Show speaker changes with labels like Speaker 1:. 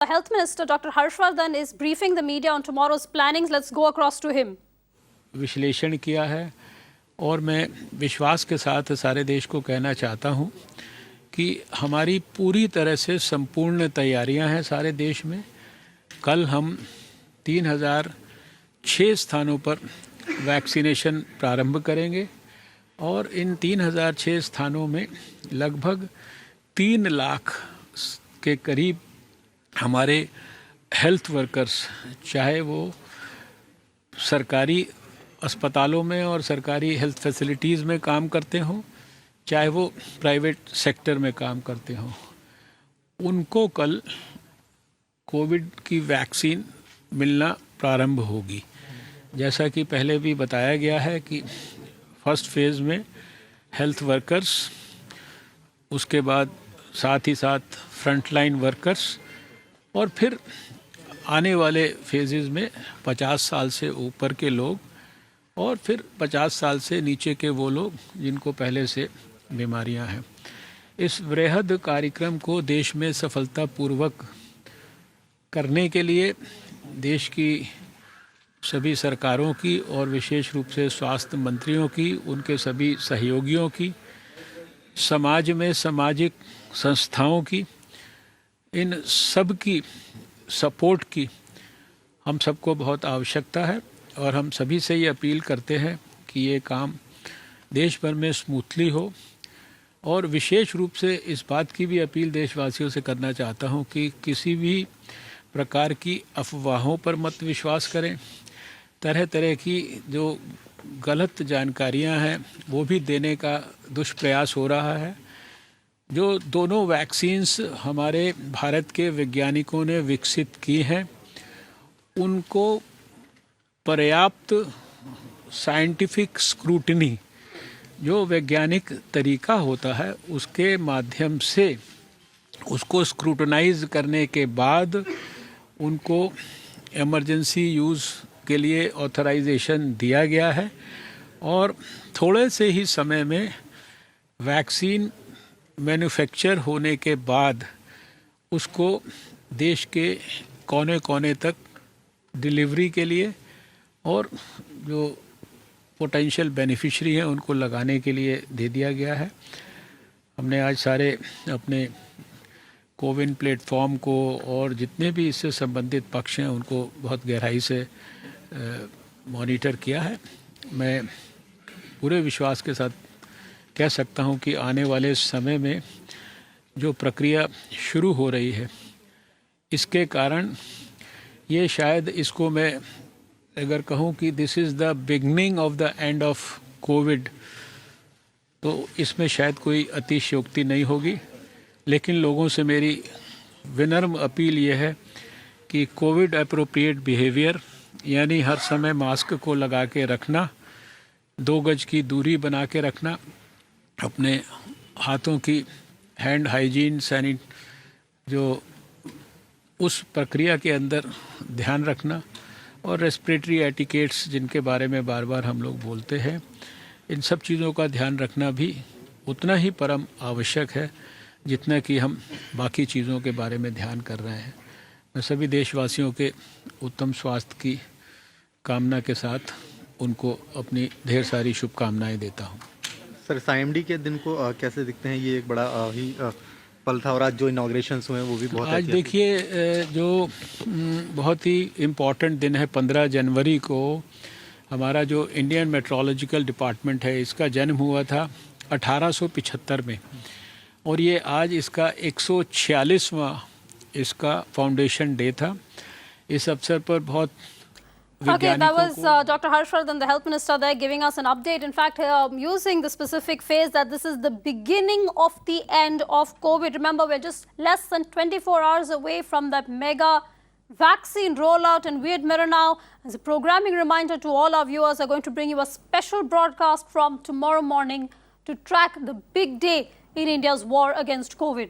Speaker 1: The Health Minister, Dr. Harshvardhan, is briefing the media on tomorrow's plannings. Let's go across to him.
Speaker 2: विश्लेषण किया है और मैं विश्वास के साथ सारे देश को कहना चाहता हूं कि हमारी पूरी तरह से संपूर्ण तैयारियां हैं सारे देश में। कल हम 3006 स्थानों पर वैक्सीनेशन प्रारंभ करेंगे और इन 3006 स्थानों में लगभग 3 लाख के करीब हमारे हेल्थ वर्कर्स, चाहे वो सरकारी अस्पतालों में और सरकारी हेल्थ फैसिलिटीज़ में काम करते हों, चाहे वो प्राइवेट सेक्टर में काम करते हों, उनको कल कोविड की वैक्सीन मिलना प्रारंभ होगी। जैसा कि पहले भी बताया गया है कि फर्स्ट फेज़ में हेल्थ वर्कर्स, उसके बाद साथ ही साथ फ्रंटलाइन वर्कर्स और फिर आने वाले फेजेस में 50 साल से ऊपर के लोग और फिर 50 साल से नीचे के वो लोग जिनको पहले से बीमारियां हैं। इस वृहद कार्यक्रम को देश में सफलतापूर्वक करने के लिए देश की सभी सरकारों की और विशेष रूप से स्वास्थ्य मंत्रियों की, उनके सभी सहयोगियों की, समाज में सामाजिक संस्थाओं की, इन सब की सपोर्ट की हम सबको बहुत आवश्यकता है और हम सभी से ये अपील करते हैं कि ये काम देश भर में स्मूथली हो। और विशेष रूप से इस बात की भी अपील देशवासियों से करना चाहता हूँ कि किसी भी प्रकार की अफवाहों पर मत विश्वास करें। तरह तरह की जो गलत जानकारियाँ हैं वो भी देने का दुष्प्रयास हो रहा है। जो दोनों वैक्सीन्स हमारे भारत के वैज्ञानिकों ने विकसित की हैं, उनको पर्याप्त साइंटिफिक स्क्रूटनी, जो वैज्ञानिक तरीका होता है, उसके माध्यम से उसको स्क्रूटनाइज करने के बाद उनको इमरजेंसी यूज़ के लिए ऑथराइजेशन दिया गया है और थोड़े से ही समय में वैक्सीन मैन्युफैक्चर होने के बाद उसको देश के कोने कोने तक डिलीवरी के लिए और जो पोटेंशियल बेनिफिशरी हैं उनको लगाने के लिए दे दिया गया है। हमने आज सारे अपने कोविन प्लेटफॉर्म को और जितने भी इससे संबंधित पक्ष हैं उनको बहुत गहराई से मॉनिटर किया है। मैं पूरे विश्वास के साथ कह सकता हूं कि आने वाले समय में जो प्रक्रिया शुरू हो रही है, इसके कारण ये शायद इसको मैं अगर कहूं कि this is the beginning of the end of Covid, तो इसमें शायद कोई अतिशयोक्ति नहीं होगी। लेकिन लोगों से मेरी विनम्र अपील ये है कि कोविड एप्रोप्रिएट बिहेवियर, यानी हर समय मास्क को लगा के रखना, 2 गज की दूरी बना के रखना, अपने हाथों की हैंड हाइजीन जो उस प्रक्रिया के अंदर ध्यान रखना और रेस्पिरेटरी एटिकेट्स जिनके बारे में बार बार हम लोग बोलते हैं, इन सब चीज़ों का ध्यान रखना भी उतना ही परम आवश्यक है जितना कि हम बाकी चीज़ों के बारे में ध्यान कर रहे हैं। मैं सभी देशवासियों के उत्तम स्वास्थ्य की कामना के साथ उनको अपनी ढेर सारी शुभकामनाएं देता हूँ।
Speaker 3: सर, साइमडी के दिन को कैसे दिखते हैं? ये एक बड़ा ही पल था और आज जो इनॉग्रेशंस हुए हैं वो भी बहुत
Speaker 2: आज देखिए, जो बहुत ही इम्पॉर्टेंट दिन है, 15 जनवरी को हमारा जो इंडियन मेट्रोलॉजिकल डिपार्टमेंट है, इसका जन्म हुआ था 1875 में और ये आज इसका 146वां इसका फाउंडेशन डे था। इस अवसर पर बहुत
Speaker 1: Okay, that was Dr. Harshvardhan, the Health Minister, there giving us an update. In fact, using the specific phrase that this is the beginning of the end of COVID. Remember, we're just less than 24 hours away from that mega vaccine rollout, and we at Mirror Now, as a programming reminder to all our viewers, are going to bring you a special broadcast from tomorrow morning to track the big day in India's war against COVID.